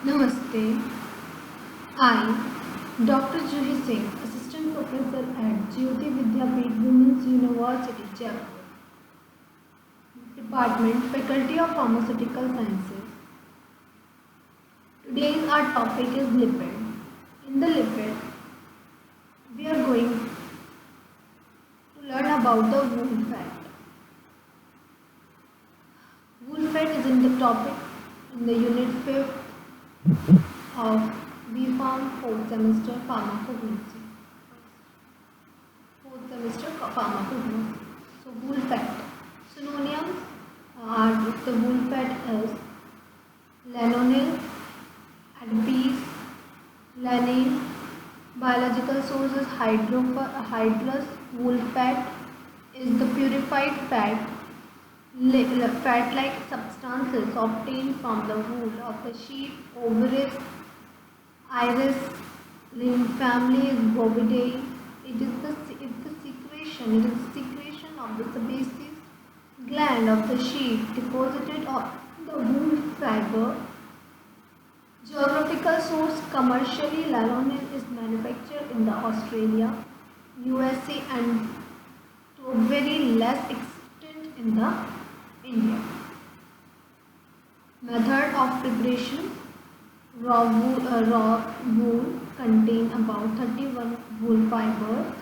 Namaste. I, Dr. Juhi Singh, Assistant Professor at Jyoti Vidyapeeth Women's University, Jaipur, Department, Faculty of Pharmaceutical Sciences. Today's our topic is lipid. In the lipid, we are going to learn about the wool fat. Wool fat is in the topic in the unit 5th of B.Pharm 4th semester pharmacognosy. Pharmacognosy. So wool fat. Synonyms are the wool fat is lanolin, adipose, lanolin. Biological source is hydrous. Wool fat is the purified fat fat-like substances obtained from the wool of the sheep, ovaries, iris, family is Bovidae. It is the secretion of the sebaceous gland of the sheep deposited on the wool fiber. Geographical source: commercially, lanolin is manufactured in the Australia, USA, and to a very less extent in the India. Method of preparation: raw wool contain about 31 wool fibers.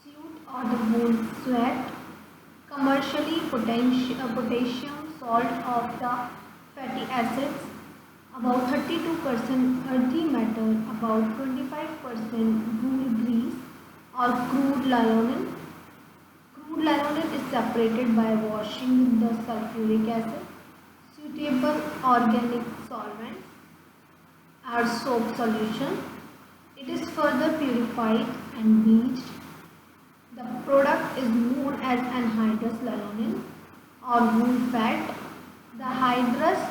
Suit or the wool sweat. Commercially, potassium salt of the fatty acids, about 32% earthy matter, about 25% wool grease or crude lanolin. Crude lanolin is separated by washing with the sulfuric acid. Suitable organic solvents are soap solution. It is further purified and bleached. The product is known as anhydrous lanolin or wool fat. The hydrous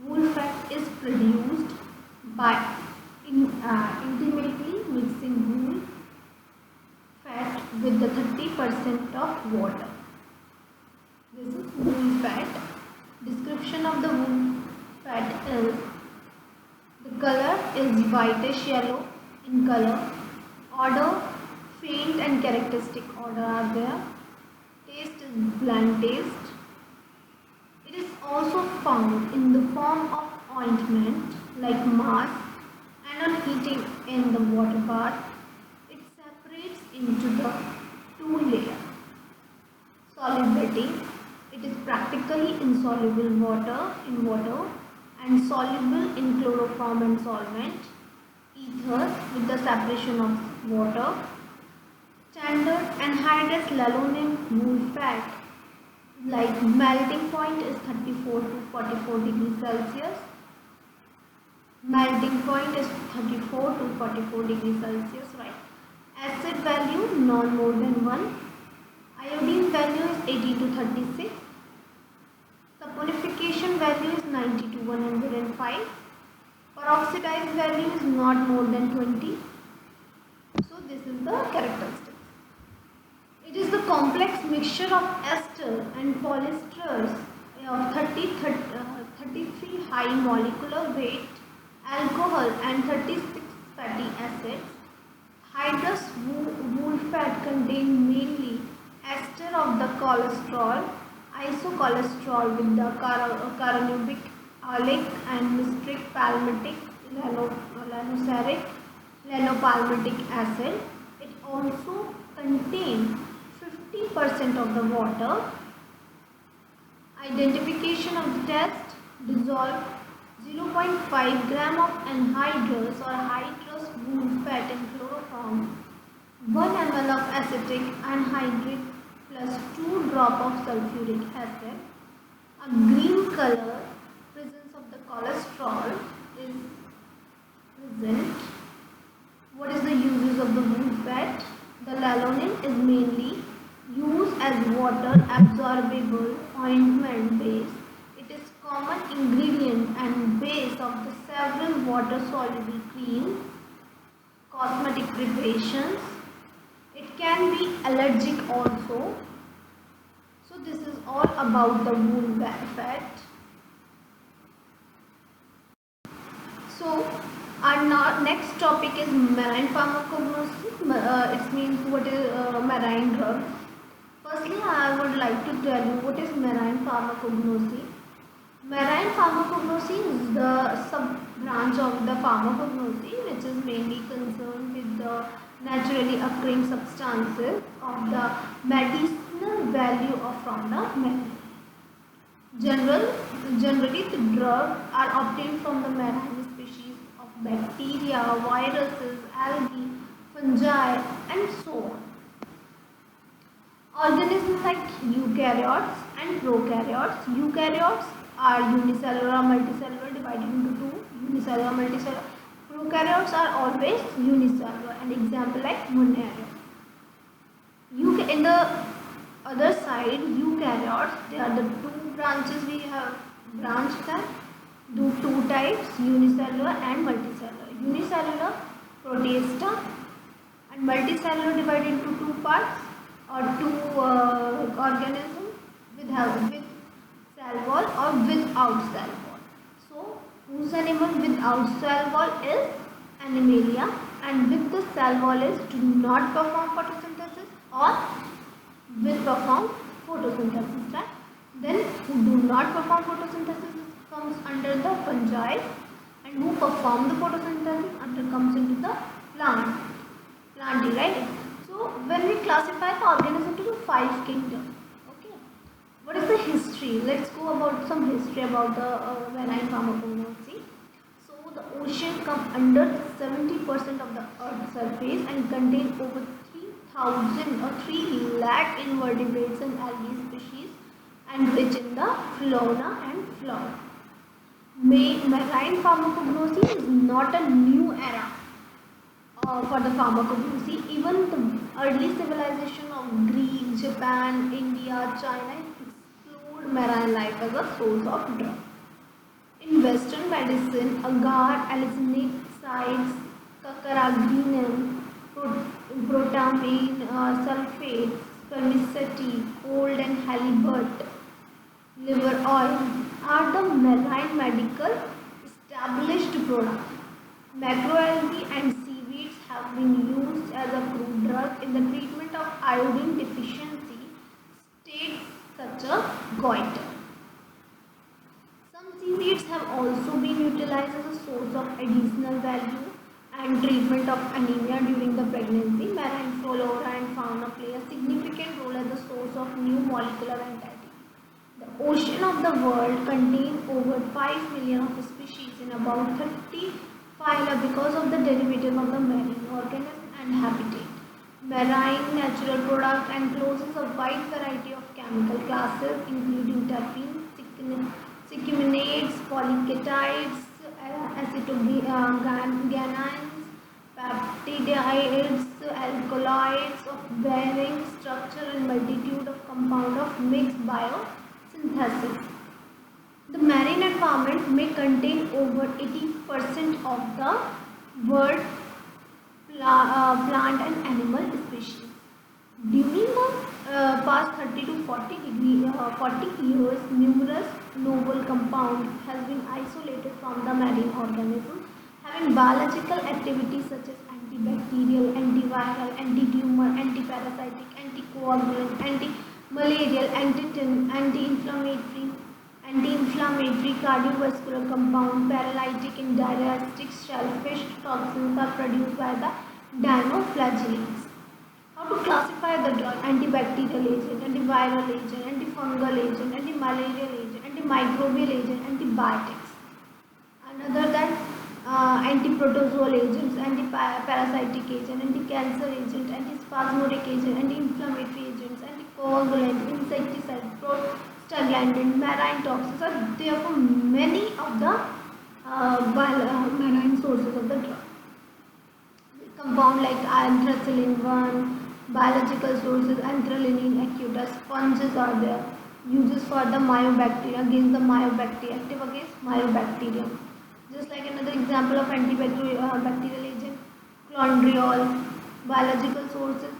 wool fat is produced by intimately mixing wool fat with the 30% of water. This is wool fat. Description of the wool fat is: the color is whitish yellow in color. Odor, faint and characteristic odor are there. Taste is bland taste. It is also found in the form of ointment like mask, and on heating in the water bath, it separates into the two layers. Solubility: it is practically insoluble in water and soluble in chloroform and solvent, ethers with the separation of water. Standard anhydrous lanolin wool fat, like melting point is 34 to 44 degrees Celsius. Melting point is 34 to 44 degrees Celsius, right? Acid value non more than 1. Iodine value is 80 to 36. Saponification value is 90 to 105. Peroxidized value is not more than 20. So this is the characteristics. It is the complex mixture of ester and polyesters of 33 high molecular weight alcohol and 36 fatty acids. Hydrous wool fat contains mainly ester of the cholesterol, isocholesterol with the carnaubic, oleic and mystric palmitic, lanoceric, lanopalmitic acid. It also contains 50% of the water. Identification of the test: dissolve 0.5 gram of anhydrous or hydrous wool fat in chloroform, 1 ml of acetic anhydride plus 2 drop of sulfuric acid. A green color, presence of the cholesterol is present. What is the uses of the wool fat? The lanolin is mainly used as water absorbable ointment base. It is common ingredient and base of the several water soluble creams, cosmetic preparations. It can be allergic also. So this is all about the wool fat. So our next topic is marine pharmacognosy. It means what is marine drug. Firstly, I would like to tell you what is marine pharmacognosy. Marine pharmacognosy is the sub-branch of the pharmacognosy, which is mainly concerned with the naturally occurring substances of the medicinal value of from the marine. Generally, the drugs are obtained from the marine species of bacteria, viruses, algae, fungi, and so on. Organisms like eukaryotes and prokaryotes. Eukaryotes are unicellular, multicellular, divided into two. Unicellular, multicellular. Prokaryotes are always unicellular. An example like Monera. In the other side, eukaryotes, they are the two branches we have branched them. Do two types, unicellular and multicellular. Unicellular, protista, and multicellular divided into two parts or two organisms with cell wall or without cell wall. So, whose animal without cell wall is Animalia, and with the cell wall is do not perform photosynthesis or will perform photosynthesis, right? Then who do not perform photosynthesis comes under the fungi, and who perform the photosynthesis comes into the plantae, right? So when we classify the organism into 5 kingdoms, okay, what is the history? Let's go about some history about the marine pharmacognosy. So the ocean comes under 70% of the Earth's surface and contain over 3,000 or 3 lakh invertebrates and algae species, and rich in the fauna and flora. Marine pharmacognosy is not a new era for the pharmacognosy. Even the early civilization of Greece, Japan, India, China explored marine life as a source of drug. In Western medicine, agar, allicinic sites, cacaraginum, protamine, sulfates, spermaceti, cold and halibut, liver oil are the marine medical established products. Macroalgae and seaweeds have been used as a crude drug in the treatment of iodine deficiency states such as goiter. Some seaweeds have also been utilized as a source of additional value and treatment of anemia during the pregnancy. Marine flora and fauna play a significant role as a source of new molecular entities. The ocean of the world contains over 5 million of species in about 30 phyla because of the derivative of the marine organism and habitat. Marine natural product encloses a wide variety of chemical classes including terpenes, cicuminates, polyketides, acetoganins, peptides, alkaloids of varying structure and multitude of compound of mixed biosynthesis. The marine environment may contain over 80% of the world plant and animal species. During the past 30 to 40 years, numerous novel compounds has been isolated from the marine organism, having biological activities such as antibacterial, antiviral, anti-tumor, antiparasitic, anticoagulant, anti-malarial, anti-inflammatory, cardiovascular compound, paralytic, and diuretic. Shellfish toxins are produced by the dinoflagellates. How to classify the drug? Antibacterial agent, antiviral agent, antifungal agent, antimalarial agent, antimicrobial agent, antibiotics. Another than antiprotozoal agents, antiparasitic agent, anti-cancer agent, antispasmodic agent, anti-inflammatory agents, anticoagulant, insecticide, prostaglandin, marine toxins are therefore many of the marine sources of the drug. Compound like anthracillin 1, biological sources, anthraline, acuta, sponges are there. Uses for the myobacteria, against the myobacteria, active against myobacterium. Just like another example of antibacterial agent, clondriol, biological sources,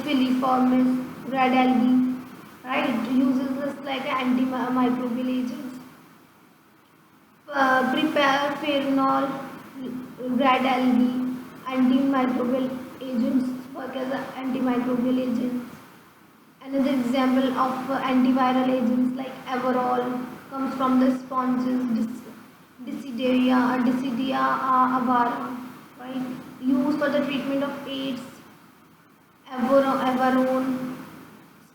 filiformis, red algae, right? Uses this like antimicrobial agents. prepare phenol, red algae, antimicrobial agents work as antimicrobial agents. Another example of antiviral agents like Averol comes from the sponges Decidia avara, right? Used for the treatment of AIDS. Averone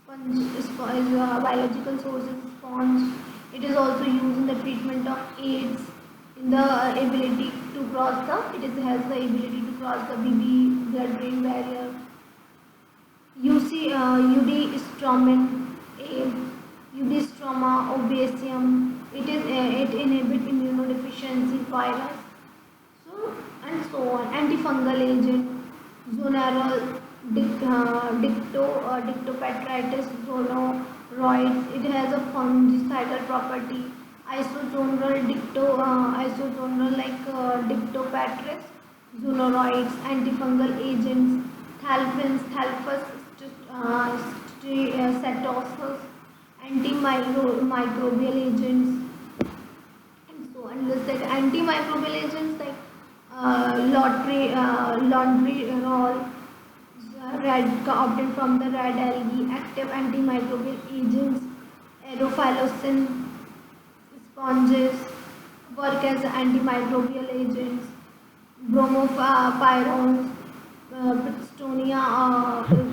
sponge is a biological source of sponge. It is also used in the treatment of AIDS. In the ability to cross has the ability to cross the BB blood-brain barrier. UD stromin A, UD stroma obeasium. It inhibits immunodeficiency virus. So and so on. Antifungal agent Zonarol, Dictopatridis, Zonoroids. It has a fungicidal property. Isozonal like Dictopatris, Zonoroids. Antifungal agents Thalfins, Thalfus setosus, antimicrobial agents, and so on. Listed antimicrobial agents like laundrierol, red obtained from the red algae, active antimicrobial agents, aerophyllocin sponges work as antimicrobial agents, bromopyrones, Brixtonia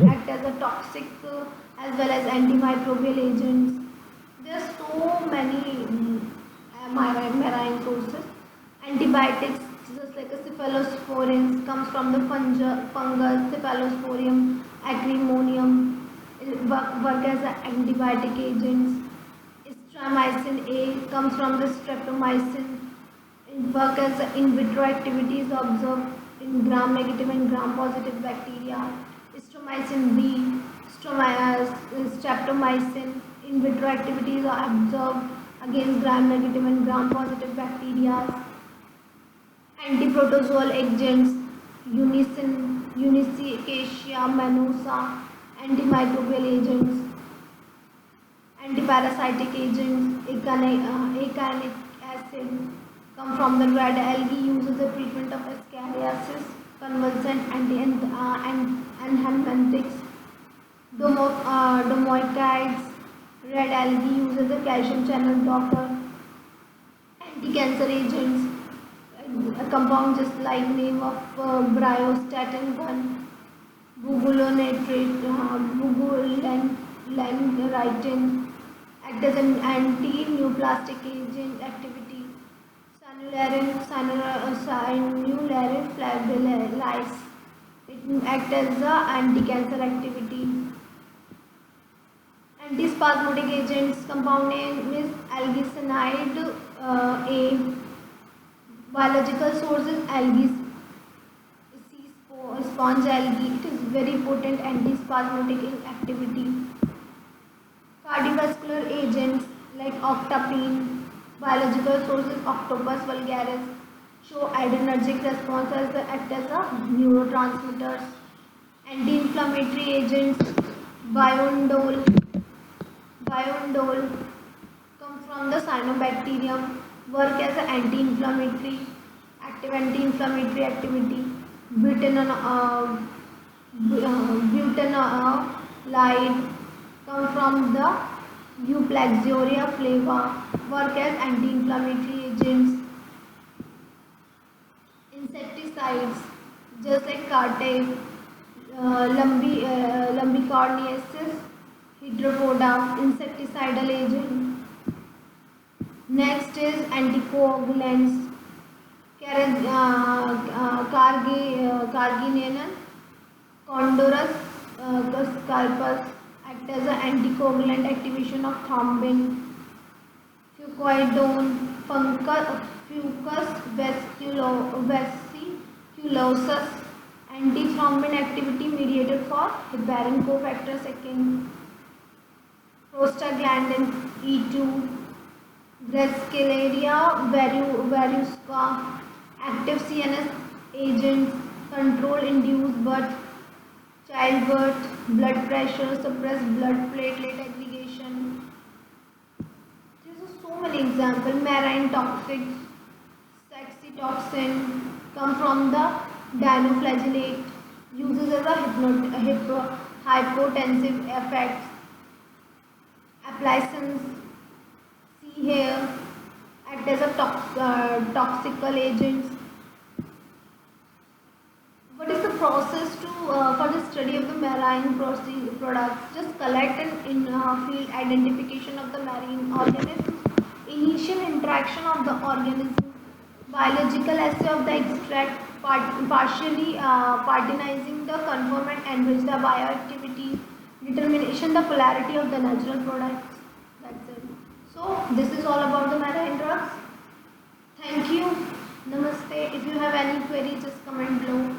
act as a toxic as well as antimicrobial agents. There are so many marine sources. Antibiotics, just like a cephalosporins, comes from the fungus Cephalosporium acrimonium, work as antibiotic agents. Streptomycin A comes from the streptomycin, work as in vitro activities observed in gram-negative and gram-positive bacteria. Streptomycin B, streptomycin in vitro activities are observed against gram-negative and gram-positive bacteria. Antiprotozoal agents, Unicacia manosa, antimicrobial agents, antiparasitic agents, ecanic acid, come from the red algae used as a treatment of ascariasis, convulsant anthelmintics, domoikites, red algae used as a calcium channel blocker, anti-cancer agents, a compound just like name of bryostatin 1, bugulonitrate, bugulendritin, act as an anti-neoplastic agent activity. Sinularin flabilis. It acts as a anti-cancer activity. Antispasmodic agents, compound name is algicyanide A. Biological source is algae, sponge algae. It is very potent antispasmodic activity. Cardiovascular agents like octapine, biological sources Octopus vulgaris, show adrenergic response as the act as a neurotransmitters. Anti-inflammatory agents Biondol come from the cyanobacterium, work as an anti-inflammatory, active anti-inflammatory activity. Butanolide come from the Euplaxioria flava, work as anti-inflammatory agents. Insecticides, just like Cartave, Lumbicorniasis, Hydropoda, insecticidal agent. Next is anticoagulants, Carginanon, Condorus scalpus, act as an anticoagulant activation of thrombin. Fucoidone, Fucus vesiculosus, antithrombin activity mediated for heparin cofactor II. Prostaglandin E2, Grascalaria verruca, active CNS agents, control induced birth, childbirth, blood pressure, suppress blood platelet aggregation. There are so many examples. Marine toxics, Toxin come from the dinoflagellate, uses as a hypotensive effects, applications, sea hair, act as a toxical agents. What is the process to for the study of the marine products? Just collect and in field identification of the marine organisms, initial interaction of the organism, biological assay of the extract, partially partizing the conformant enrich the bioactivity, determination the polarity of the natural products. That's it. So this is all about the marine drugs. Thank you. Namaste. If you have any query, just comment below.